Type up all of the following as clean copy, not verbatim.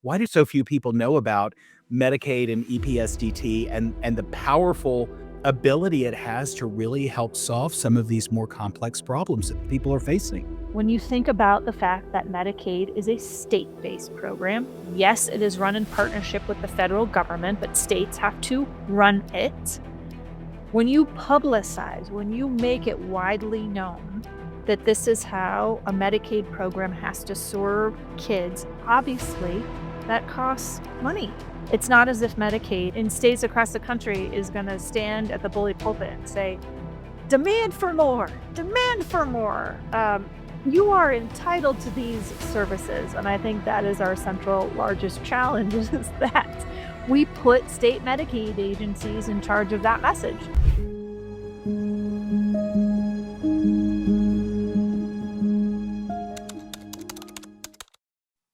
Why do so few people know about Medicaid and EPSDT and the powerful ability it has to really help solve some of these more complex problems that people are facing? When you think about the fact that Medicaid is a state-based program, yes, it is run in partnership with the federal government, but states have to run it. When you publicize, when you make it widely known that this is how a Medicaid program has to serve kids, obviously that costs money. It's not as if Medicaid in states across the country is going to stand at the bully pulpit and say, demand for more, demand for more. You are entitled to these services. And I think that is our central largest challenge is that we put state Medicaid agencies in charge of that message.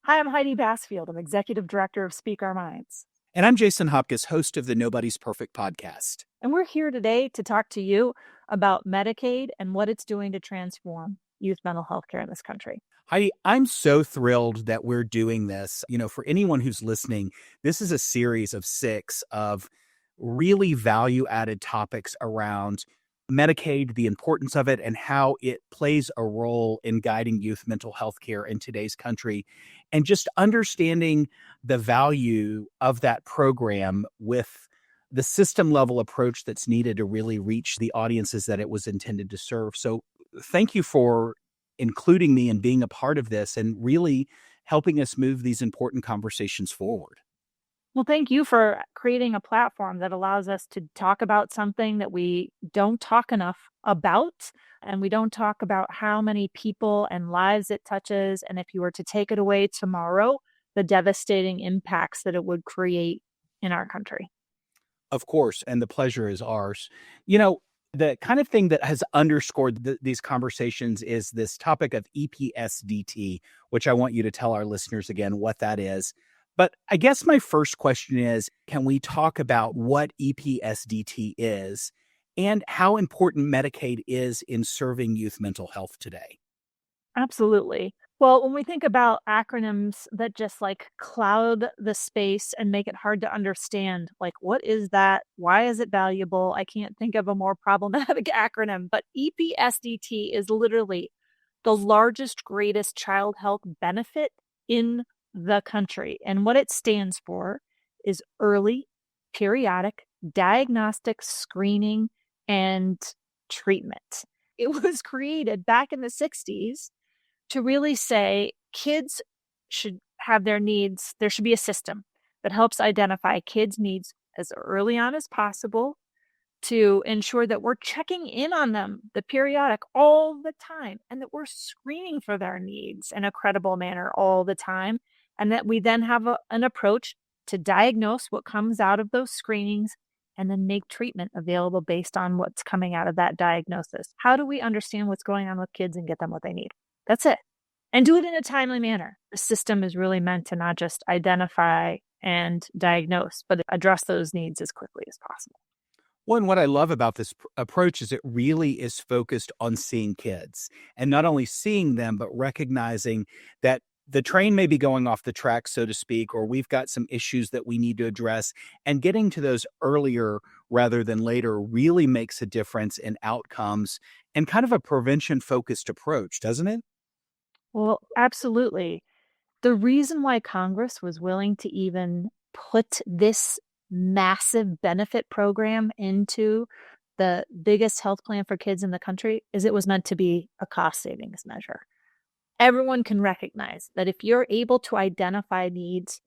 Hi, I'm Heidi Baskfield. I'm Executive Director of Speak Our Minds. And I'm Jason Hopcus, host of the Nobody's Perfect podcast. And we're here today to talk to you about Medicaid and what it's doing to transform youth mental health care in this country. Heidi, I'm so thrilled that we're doing this. For anyone who's listening, this is a series of 6 of really value-added topics around Medicaid, the importance of it, and how it plays a role in guiding youth mental health care in today's country, and just understanding the value of that program with the system-level approach that's needed to really reach the audiences that it was intended to serve. So thank you for including me and being a part of this and really helping us move these important conversations forward. Well, thank you for creating a platform that allows us to talk about something that we don't talk enough about, and we don't talk about how many people and lives it touches. And if you were to take it away tomorrow, the devastating impacts that it would create in our country. Of course, and the pleasure is ours. The kind of thing that has underscored these conversations is this topic of EPSDT, which I want you to tell our listeners again what that is. But I guess my first question is, can we talk about what EPSDT is and how important Medicaid is in serving youth mental health today? Absolutely. Well, when we think about acronyms that just cloud the space and make it hard to understand, what is that? Why is it valuable? I can't think of a more problematic acronym, but EPSDT is literally the largest, greatest child health benefit in the country. And what it stands for is early, periodic, diagnostic screening and treatment. It was created back in the 60s to really say kids should have their needs. There should be a system that helps identify kids' needs as early on as possible to ensure that we're checking in on them, the periodic, all the time, and that we're screening for their needs in a credible manner all the time. And that we then have an approach to diagnose what comes out of those screenings and then make treatment available based on what's coming out of that diagnosis. How do we understand what's going on with kids and get them what they need? That's it. And do it in a timely manner. The system is really meant to not just identify and diagnose, but address those needs as quickly as possible. Well, and what I love about this approach is it really is focused on seeing kids and not only seeing them, but recognizing that the train may be going off the track, so to speak, or we've got some issues that we need to address, and getting to those earlier rather than later really makes a difference in outcomes and kind of a prevention-focused approach, doesn't it? Well, absolutely. The reason why Congress was willing to even put this massive benefit program into the biggest health plan for kids in the country is it was meant to be a cost savings measure. Everyone can recognize that if you're able to identify needs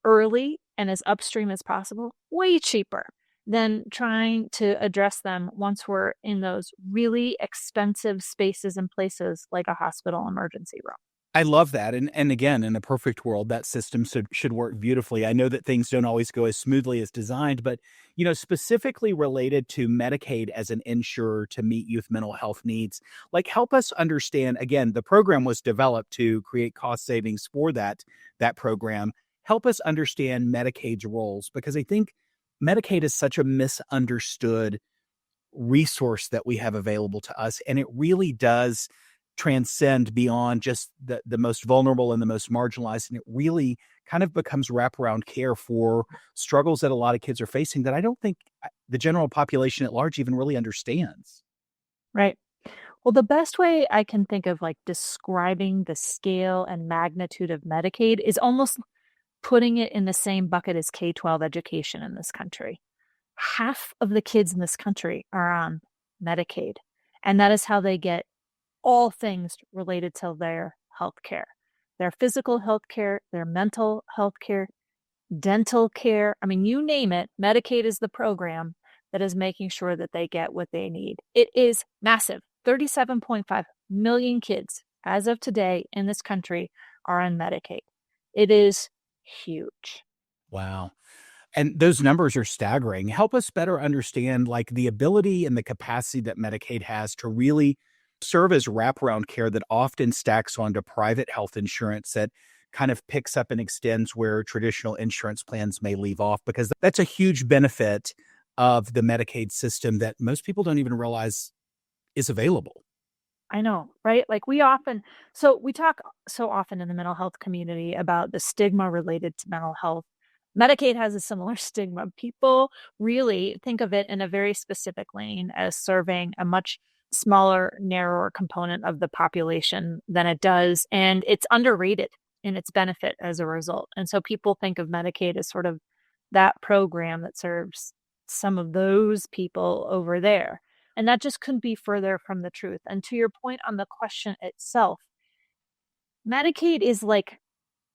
early and as upstream as possible, way cheaper than trying to address them once we're in those really expensive spaces and places like a hospital emergency room. I love that. And again, in a perfect world, that system should work beautifully. I know that things don't always go as smoothly as designed, but, specifically related to Medicaid as an insurer to meet youth mental health needs, help us understand, again, the program was developed to create cost savings for that program. Help us understand Medicaid's roles, because I think Medicaid is such a misunderstood resource that we have available to us. And it really does transcend beyond just the most vulnerable and the most marginalized. And it really kind of becomes wraparound care for struggles that a lot of kids are facing that I don't think the general population at large even really understands. Right. Well, the best way I can think of like describing the scale and magnitude of Medicaid is almost putting it in the same bucket as K-12 education in this country. Half of the kids in this country are on Medicaid, and that is how they get all things related to their health care, their physical health care, their mental health care, dental care. I mean, you name it, Medicaid is the program that is making sure that they get what they need. It is massive. 37.5 million kids as of today in this country are on Medicaid. It is huge. Wow. And those numbers are staggering. Help us better understand like the ability and the capacity that Medicaid has to really serve as wraparound care that often stacks onto private health insurance that kind of picks up and extends where traditional insurance plans may leave off, because that's a huge benefit of the Medicaid system that most people don't even realize is available. I know, right? Like we talk so often in the mental health community about the stigma related to mental health. Medicaid has a similar stigma. People really think of it in a very specific lane as serving a much smaller, narrower component of the population than it does. And it's underrated in its benefit as a result. And so people think of Medicaid as sort of that program that serves some of those people over there. And that just couldn't be further from the truth. And to your point on the question itself, Medicaid is like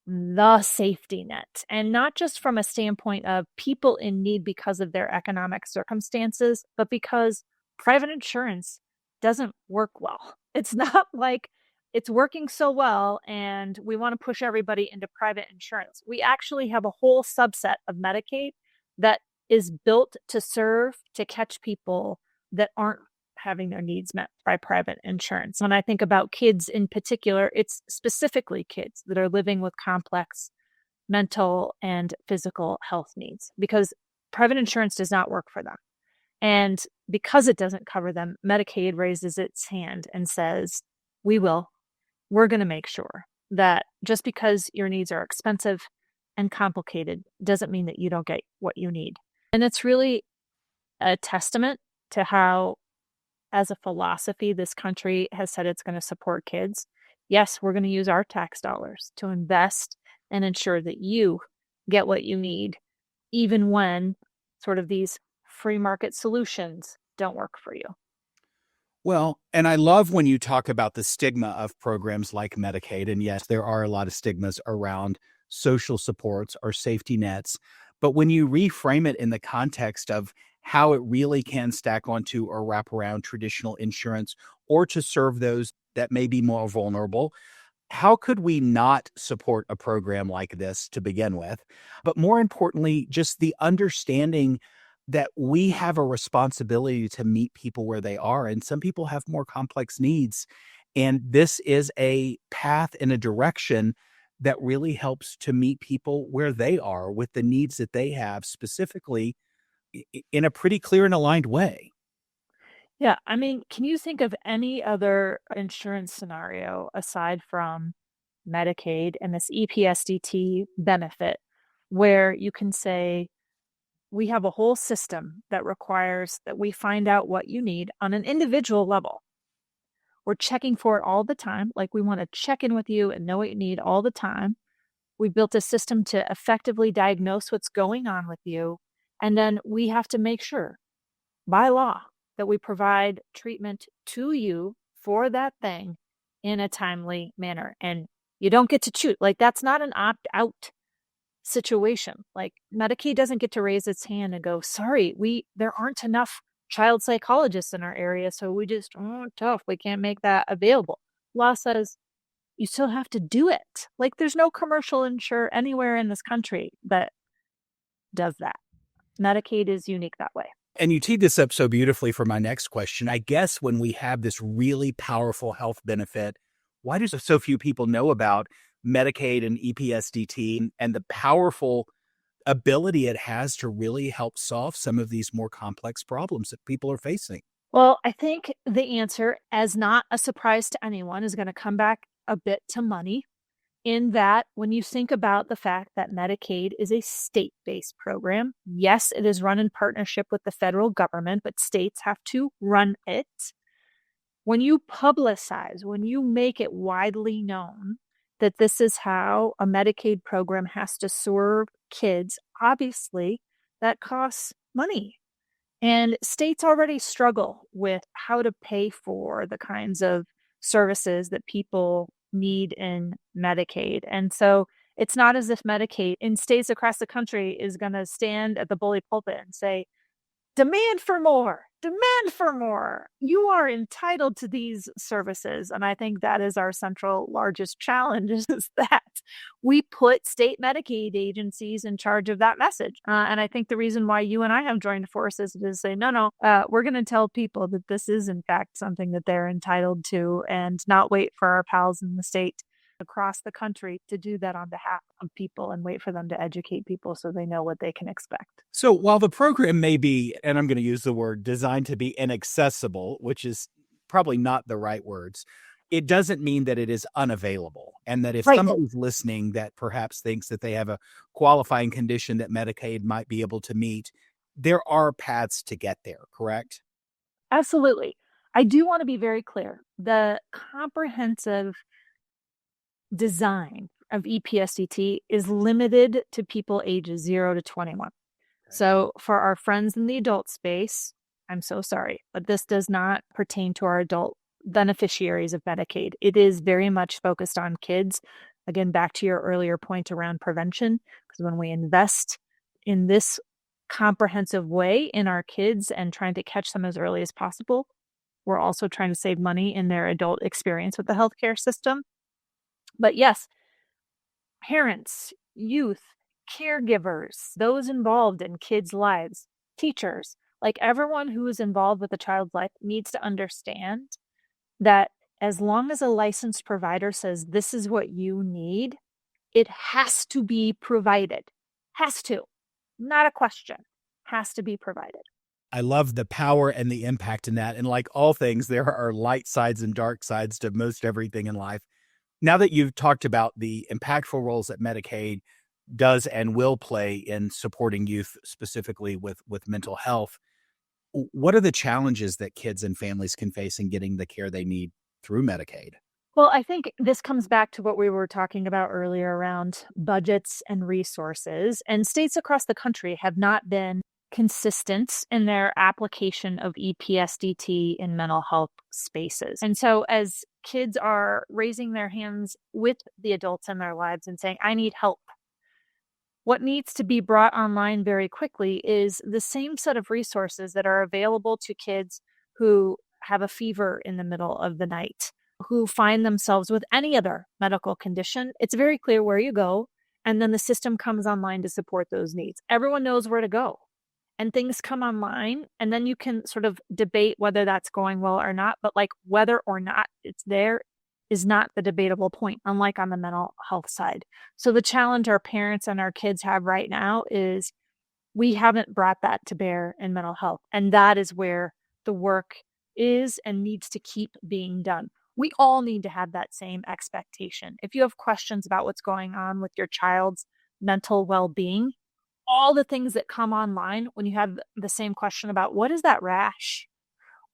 the safety net, and not just from a standpoint of people in need because of their economic circumstances, but because private insurance doesn't work well. It's not like it's working so well and we want to push everybody into private insurance. We actually have a whole subset of Medicaid that is built to serve to catch people that aren't having their needs met by private insurance. When I think about kids in particular, it's specifically kids that are living with complex mental and physical health needs because private insurance does not work for them. And because it doesn't cover them, Medicaid raises its hand and says, we will. We're going to make sure that just because your needs are expensive and complicated doesn't mean that you don't get what you need. And it's really a testament to how, as a philosophy, this country has said it's going to support kids. Yes, we're going to use our tax dollars to invest and ensure that you get what you need, even when sort of these free market solutions don't work for you. Well, and I love when you talk about the stigma of programs like Medicaid. And yes, there are a lot of stigmas around social supports or safety nets. But when you reframe it in the context of how it really can stack onto or wrap around traditional insurance or to serve those that may be more vulnerable, how could we not support a program like this to begin with? But more importantly, just the understanding that we have a responsibility to meet people where they are. And some people have more complex needs. And this is a path in a direction that really helps to meet people where they are with the needs that they have, specifically in a pretty clear and aligned way. Yeah, I mean, can you think of any other insurance scenario aside from Medicaid and this EPSDT benefit where you can say, we have a whole system that requires that we find out what you need on an individual level. We're checking for it all the time. Like we want to check in with you and know what you need all the time. We built a system to effectively diagnose what's going on with you. And then we have to make sure by law that we provide treatment to you for that thing in a timely manner. And you don't get to choose. Like that's not an opt out situation. Like Medicaid doesn't get to raise its hand and go, sorry, there aren't enough child psychologists in our area, so we just tough. We can't make that available. Law says you still have to do it. Like there's no commercial insurer anywhere in this country that does that. Medicaid is unique that way. And you teed this up so beautifully for my next question. I guess when we have this really powerful health benefit, why do so few people know about Medicaid and EPSDT and the powerful ability it has to really help solve some of these more complex problems that people are facing? Well, I think the answer, as not a surprise to anyone, is going to come back a bit to money. in that when you think about the fact that Medicaid is a state-based program, yes, it is run in partnership with the federal government, but states have to run it. When you publicize, when you make it widely known that this is how a Medicaid program has to serve kids, obviously that costs money. And states already struggle with how to pay for the kinds of services that people need in Medicaid. And so it's not as if Medicaid in states across the country is going to stand at the bully pulpit and say, demand for more, demand for more. You are entitled to these services. And I think that is our central largest challenge is that we put state Medicaid agencies in charge of that message. And I think the reason why you and I have joined forces is to say, no, we're going to tell people that this is in fact something that they're entitled to and not wait for our pals in the state across the country to do that on behalf of people and wait for them to educate people so they know what they can expect. So while the program may be, and I'm going to use the word designed to be inaccessible, which is probably not the right words, it doesn't mean that it is unavailable. And that if Right. somebody's listening that perhaps thinks that they have a qualifying condition that Medicaid might be able to meet, there are paths to get there, correct? Absolutely. I do want to be very clear. The comprehensive design of EPSDT is limited to people ages 0 to 21. So for our friends in the adult space, I'm so sorry, but this does not pertain to our adult beneficiaries of Medicaid. It is very much focused on kids. Again, back to your earlier point around prevention, because when we invest in this comprehensive way in our kids and trying to catch them as early as possible, we're also trying to save money in their adult experience with the healthcare system. But yes, parents, youth, caregivers, those involved in kids' lives, teachers, like everyone who is involved with a child's life needs to understand that as long as a licensed provider says this is what you need, it has to be provided. Has to. Not a question. Has to be provided. I love the power and the impact in that. And like all things, there are light sides and dark sides to most everything in life. Now that you've talked about the impactful roles that Medicaid does and will play in supporting youth, specifically with mental health, what are the challenges that kids and families can face in getting the care they need through Medicaid? Well, I think this comes back to what we were talking about earlier around budgets and resources. And states across the country have not been consistent in their application of EPSDT in mental health spaces. And so, as kids are raising their hands with the adults in their lives and saying, I need help, what needs to be brought online very quickly is the same set of resources that are available to kids who have a fever in the middle of the night, who find themselves with any other medical condition. It's very clear where you go, and then the system comes online to support those needs. Everyone knows where to go, and things come online, and then you can sort of debate whether that's going well or not, but like whether or not it's there is not the debatable point, unlike on the mental health side. So the challenge our parents and our kids have right now is we haven't brought that to bear in mental health. And that is where the work is and needs to keep being done. We all need to have that same expectation. If you have questions about what's going on with your child's mental well-being, all the things that come online when you have the same question about what is that rash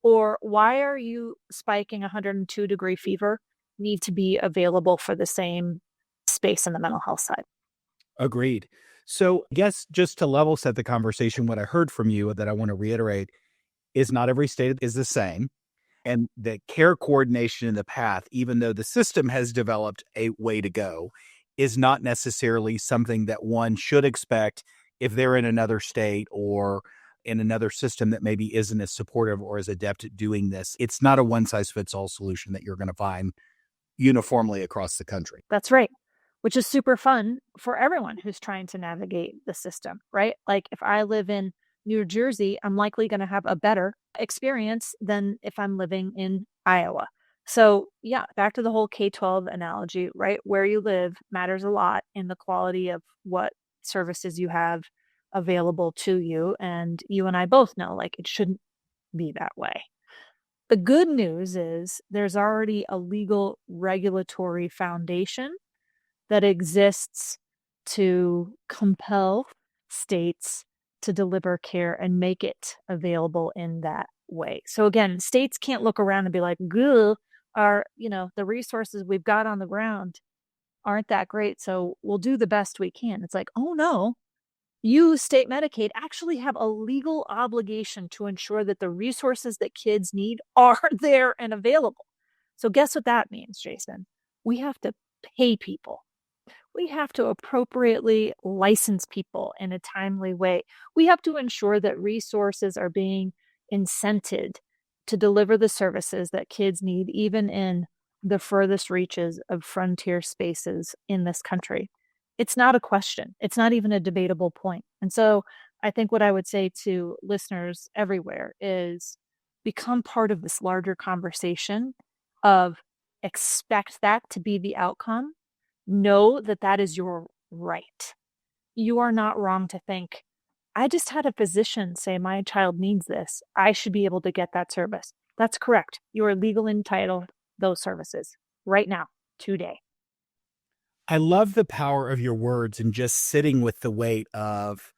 or why are you spiking 102-degree fever need to be available for the same space in the mental health side. Agreed. So I guess just to level set the conversation, what I heard from you that I want to reiterate is not every state is the same. And the care coordination in the path, even though the system has developed a way to go, is not necessarily something that one should expect if they're in another state or in another system that maybe isn't as supportive or as adept at doing this. It's not a one-size-fits-all solution that you're going to find uniformly across the country. That's right, which is super fun for everyone who's trying to navigate the system, right? Like if I live in New Jersey, I'm likely going to have a better experience than if I'm living in Iowa. So yeah, back to the whole K-12 analogy, right? Where you live matters a lot in the quality of what services you have available to you. And you and I both know, like, it shouldn't be that way. The good news is there's already a legal regulatory foundation that exists to compel states to deliver care and make it available in that way. So again, states can't look around and be like, "Gah, the resources we've got on the ground aren't that great, so we'll do the best we can." It's like, "Oh no, you, state Medicaid, actually have a legal obligation to ensure that the resources that kids need are there and available." So guess what that means, Jason? We have to pay people. We have to appropriately license people in a timely way. We have to ensure that resources are being incented to deliver the services that kids need, even in the furthest reaches of frontier spaces in this country. It's not a question. It's not even a debatable point. And so I think what I would say to listeners everywhere is become part of this larger conversation of expect that to be the outcome. Know that that is your right. You are not wrong to think, I just had a physician say my child needs this. I should be able to get that service. That's correct. You are legally entitled to those services right now, today. I love the power of your words and just sitting with the weight of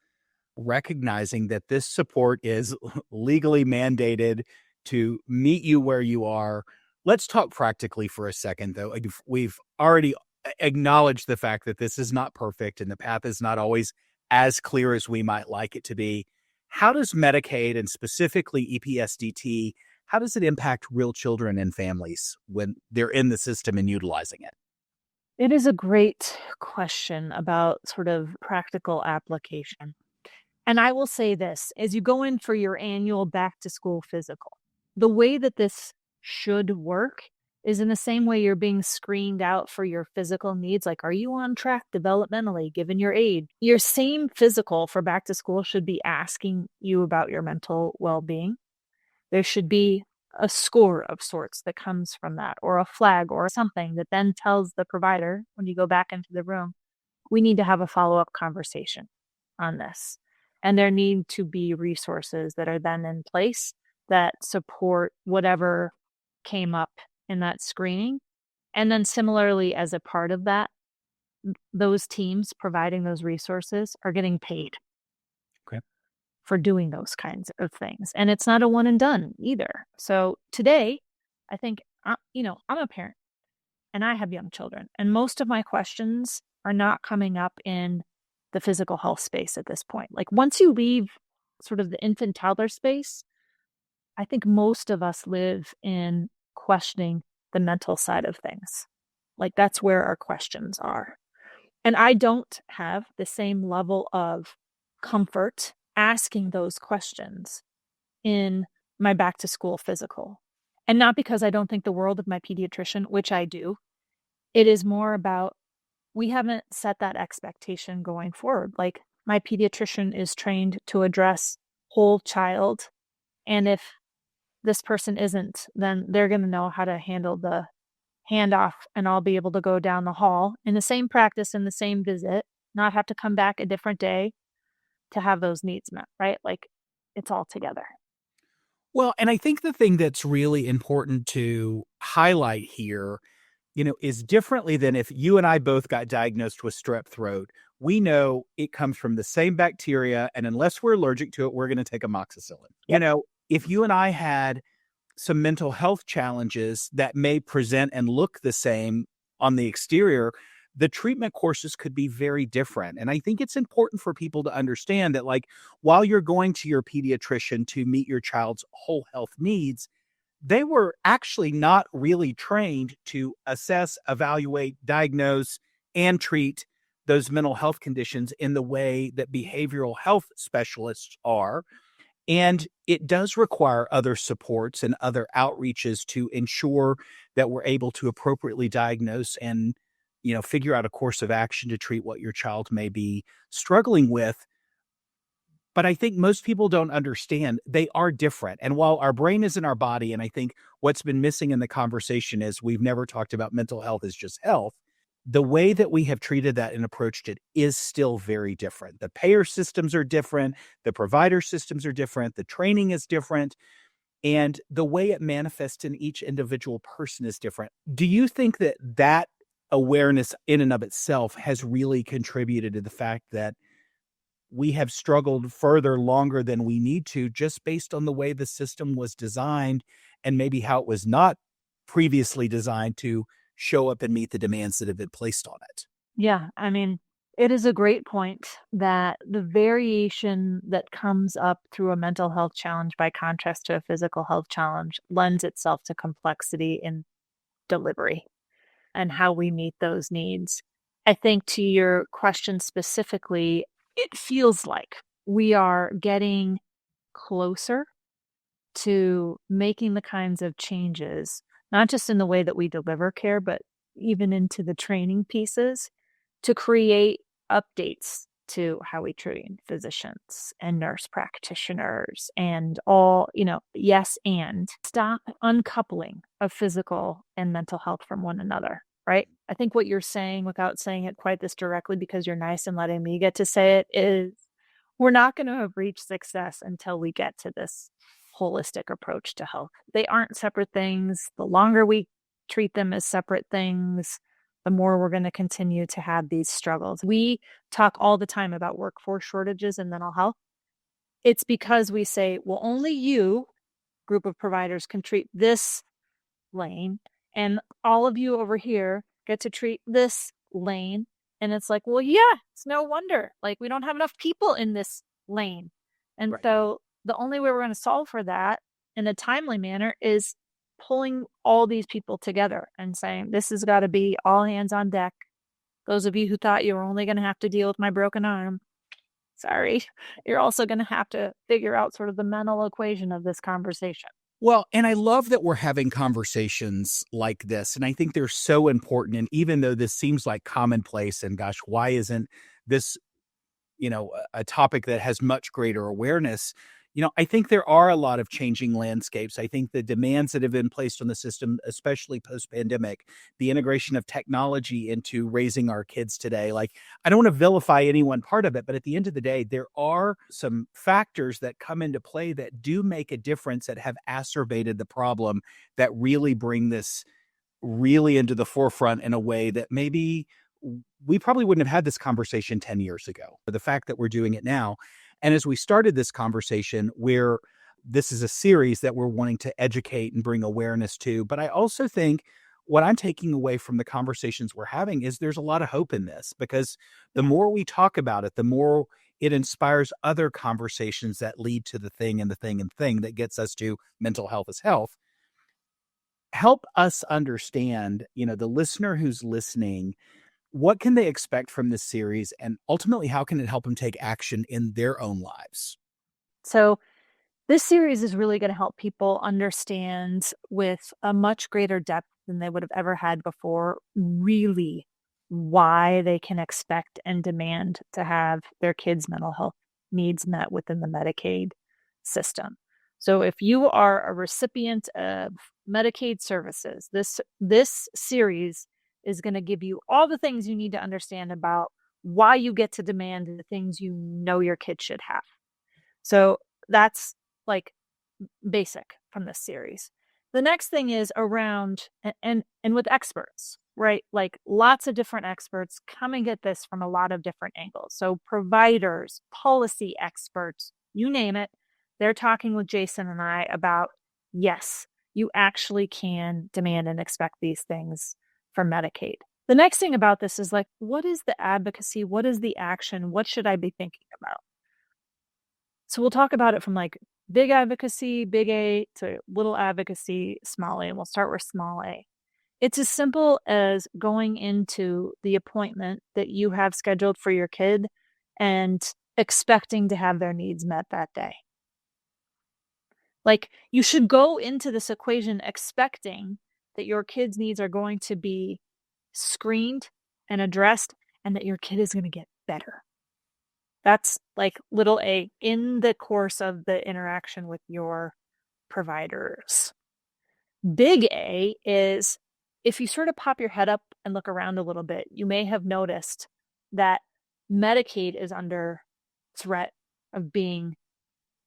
recognizing that this support is legally mandated to meet you where you are. Let's talk practically for a second, though. We've already acknowledged the fact that this is not perfect and the path is not always as clear as we might like it to be. How does Medicaid and specifically EPSDT, how does it impact real children and families when they're in the system and utilizing it? It is a great question about sort of practical application. And I will say this, as you go in for your annual back to school physical, the way that this should work is in the same way you're being screened out for your physical needs. Like, are you on track developmentally, given your age? Your same physical for back to school should be asking you about your mental well being. There should be a score of sorts that comes from that, or a flag or something that then tells the provider when you go back into the room, we need to have a follow up conversation on this. And there need to be resources that are then in place that support whatever came up in that screening. And then similarly, as a part of that, those teams providing those resources are getting paid Okay. for doing those kinds of things. And it's not a one and done either. So today, I think, I'm a parent and I have young children, and most of my questions are not coming up in the physical health space at this point. Like, once you leave sort of the infant toddler space, I think most of us live in questioning the mental side of things. Like, that's where our questions are. And I don't have the same level of comfort asking those questions in my back to school physical. And not because I don't think the world of my pediatrician, which I do. It is more about, we haven't set that expectation going forward. Like, my pediatrician is trained to address whole child. And if this person isn't, then they're going to know how to handle the handoff, and I'll be able to go down the hall in the same practice, in the same visit, not have to come back a different day to have those needs met, right? Like, it's all together. Well, and I think the thing that's really important to highlight here, is differently than if you and I both got diagnosed with strep throat. We know it comes from the same bacteria, and unless we're allergic to it, we're going to take amoxicillin. Yep. If you and I had some mental health challenges that may present and look the same on the exterior, the treatment courses could be very different. And I think it's important for people to understand that, like, while you're going to your pediatrician to meet your child's whole health needs, they were actually not really trained to assess, evaluate, diagnose, and treat those mental health conditions in the way that behavioral health specialists are. And it does require other supports and other outreaches to ensure that we're able to appropriately diagnose and, figure out a course of action to treat what your child may be struggling with. But I think most people don't understand they are different. And while our brain is in our body, and I think what's been missing in the conversation is we've never talked about mental health as just health. The way that we have treated that and approached it is still very different. The payer systems are different. The provider systems are different. The training is different. And the way it manifests in each individual person is different. Do you think that awareness in and of itself has really contributed to the fact that we have struggled further longer than we need to, just based on the way the system was designed and maybe how it was not previously designed to show up and meet the demands that have been placed on it. Yeah, I mean, it is a great point that the variation that comes up through a mental health challenge by contrast to a physical health challenge lends itself to complexity in delivery and how we meet those needs. I think to your question specifically, it feels like we are getting closer to making the kinds of changes, not just in the way that we deliver care, but even into the training pieces to create updates to how we train physicians and nurse practitioners and all, yes, and stop uncoupling of physical and mental health from one another, right? I think what you're saying, without saying it quite this directly because you're nice and letting me get to say it, is we're not going to have reached success until we get to this holistic approach to health. They aren't separate things. The longer we treat them as separate things, the more we're going to continue to have these struggles. We talk all the time about workforce shortages in mental health. It's because we say, well, only you, group of providers, can treat this lane, and all of you over here get to treat this lane. And it's like, well, yeah, it's no wonder. Like, we don't have enough people in this lane. And Right. so the only way we're going to solve for that in a timely manner is pulling all these people together and saying, this has got to be all hands on deck. Those of you who thought you were only going to have to deal with my broken arm, sorry, you're also going to have to figure out sort of the mental equation of this conversation. Well, and I love that we're having conversations like this, and I think they're so important, and even though this seems like commonplace and gosh, why isn't this, a topic that has much greater awareness? I think there are a lot of changing landscapes. I think the demands that have been placed on the system, especially post-pandemic, the integration of technology into raising our kids today, like, I don't want to vilify any one part of it, but at the end of the day, there are some factors that come into play that do make a difference, that have acerbated the problem, that really bring this really into the forefront in a way that maybe we probably wouldn't have had this conversation 10 years ago. The fact that we're doing it now. And as we started this conversation, this is a series that we're wanting to educate and bring awareness to. But I also think what I'm taking away from the conversations we're having is there's a lot of hope in this, because the more we talk about it, the more it inspires other conversations that lead to the thing and the thing and thing that gets us to mental health is health. Help us understand, the listener who's listening, what can they expect from this series, and ultimately, how can it help them take action in their own lives? So this series is really going to help people understand with a much greater depth than they would have ever had before, really why they can expect and demand to have their kids' mental health needs met within the Medicaid system. So if you are a recipient of Medicaid services, this series is going to give you all the things you need to understand about why you get to demand the things you know your kid should have. So that's like basic from this series. The next thing is around and with experts, right? Like lots of different experts come and get this from a lot of different angles. So providers, policy experts, you name it, they're talking with Jason and I about, yes, you actually can demand and expect these things from Medicaid. The next thing about this is like, what is the advocacy? What is the action? What should I be thinking about? So we'll talk about it from like big advocacy, big A, to little advocacy, small a, and we'll start with small a. It's as simple as going into the appointment that you have scheduled for your kid and expecting to have their needs met that day. Like, you should go into this equation expecting that your kid's needs are going to be screened and addressed, and that your kid is going to get better. That's like little a in the course of the interaction with your providers. Big A is if you sort of pop your head up and look around a little bit, you may have noticed that Medicaid is under threat of being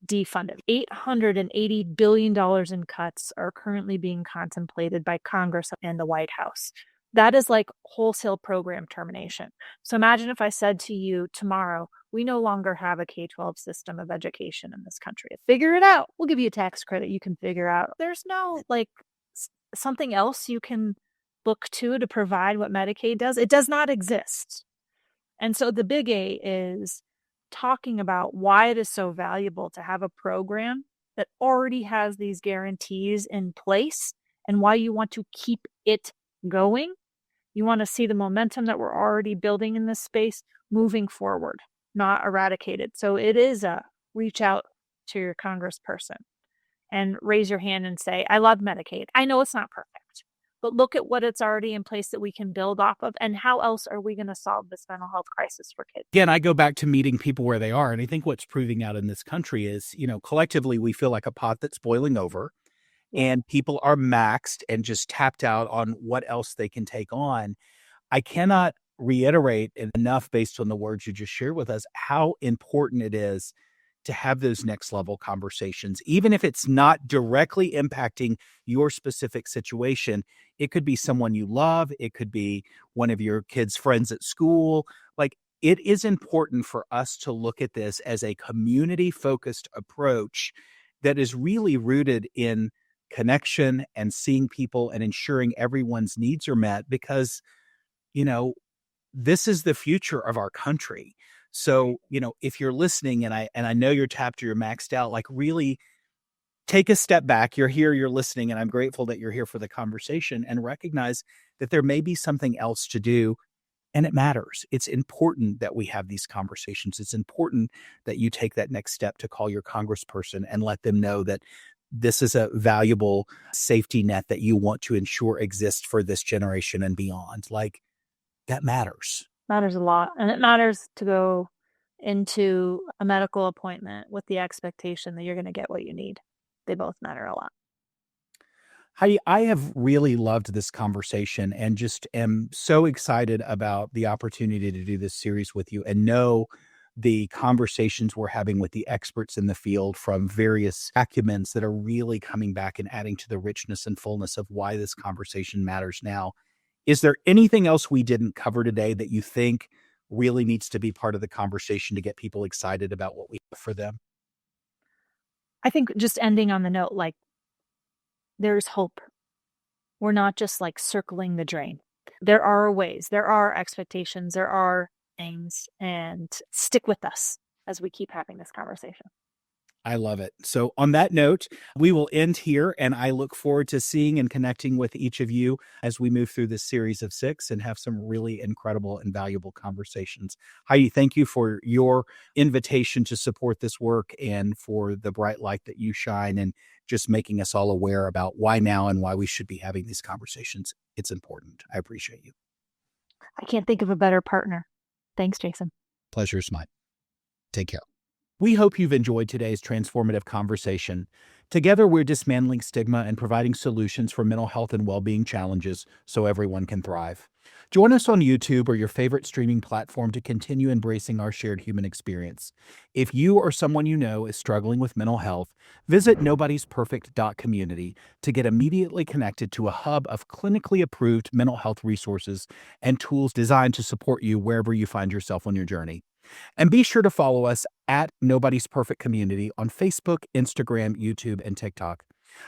defunded. $880 billion in cuts are currently being contemplated by Congress and the White House. That is like wholesale program termination. So imagine if I said to you tomorrow, we no longer have a K-12 system of education in this country. Figure it out. We'll give you a tax credit you can figure out. There's no like something else you can look to provide what Medicaid does. It does not exist. And so the big A is talking about why it is so valuable to have a program that already has these guarantees in place and why you want to keep it going. You want to see the momentum that we're already building in this space moving forward, not eradicated. So it is a reach out to your congressperson and raise your hand and say, I love Medicaid. I know it's not perfect, but look at what it's already in place that we can build off of. And how else are we going to solve this mental health crisis for kids? Again, I go back to meeting people where they are. And I think what's proving out in this country is, collectively we feel like a pot that's boiling over and people are maxed and just tapped out on what else they can take on. I cannot reiterate enough based on the words you just shared with us, how important it is to have those next level conversations, even if it's not directly impacting your specific situation. It could be someone you love. It could be one of your kids' friends at school. Like, it is important for us to look at this as a community focused approach that is really rooted in connection and seeing people and ensuring everyone's needs are met, because, this is the future of our country. So, if you're listening and I know you're tapped or you're maxed out, like, really take a step back. You're here, you're listening, and I'm grateful that you're here for the conversation, and recognize that there may be something else to do. And it matters. It's important that we have these conversations. It's important that you take that next step to call your congressperson and let them know that this is a valuable safety net that you want to ensure exists for this generation and beyond. Like, that matters. Matters a lot. And it matters to go into a medical appointment with the expectation that you're going to get what you need. They both matter a lot. Heidi, I have really loved this conversation and just am so excited about the opportunity to do this series with you and know the conversations we're having with the experts in the field from various acumens that are really coming back and adding to the richness and fullness of why this conversation matters now. Is there anything else we didn't cover today that you think really needs to be part of the conversation to get people excited about what we have for them? I think just ending on the note, like, there's hope. We're not just like circling the drain. There are ways, there are expectations, there are things, and stick with us as we keep having this conversation. I love it. So on that note, we will end here, and I look forward to seeing and connecting with each of you as we move through this series of 6 and have some really incredible and valuable conversations. Heidi, thank you for your invitation to support this work and for the bright light that you shine and just making us all aware about why now and why we should be having these conversations. It's important. I appreciate you. I can't think of a better partner. Thanks, Jason. Pleasure is mine. Take care. We hope you've enjoyed today's transformative conversation. Together, we're dismantling stigma and providing solutions for mental health and well-being challenges so everyone can thrive. Join us on YouTube or your favorite streaming platform to continue embracing our shared human experience. If you or someone you know is struggling with mental health, visit nobodiesperfect.community to get immediately connected to a hub of clinically approved mental health resources and tools designed to support you wherever you find yourself on your journey. And be sure to follow us at Nobody's Perfect Community on Facebook, Instagram, YouTube, and TikTok.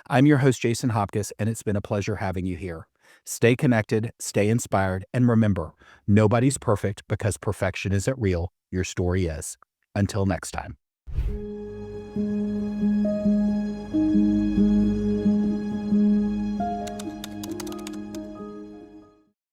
I'm your host, Jason Hopcus, and it's been a pleasure having you here. Stay connected, stay inspired, and remember, nobody's perfect because perfection isn't real. Your story is. Until next time.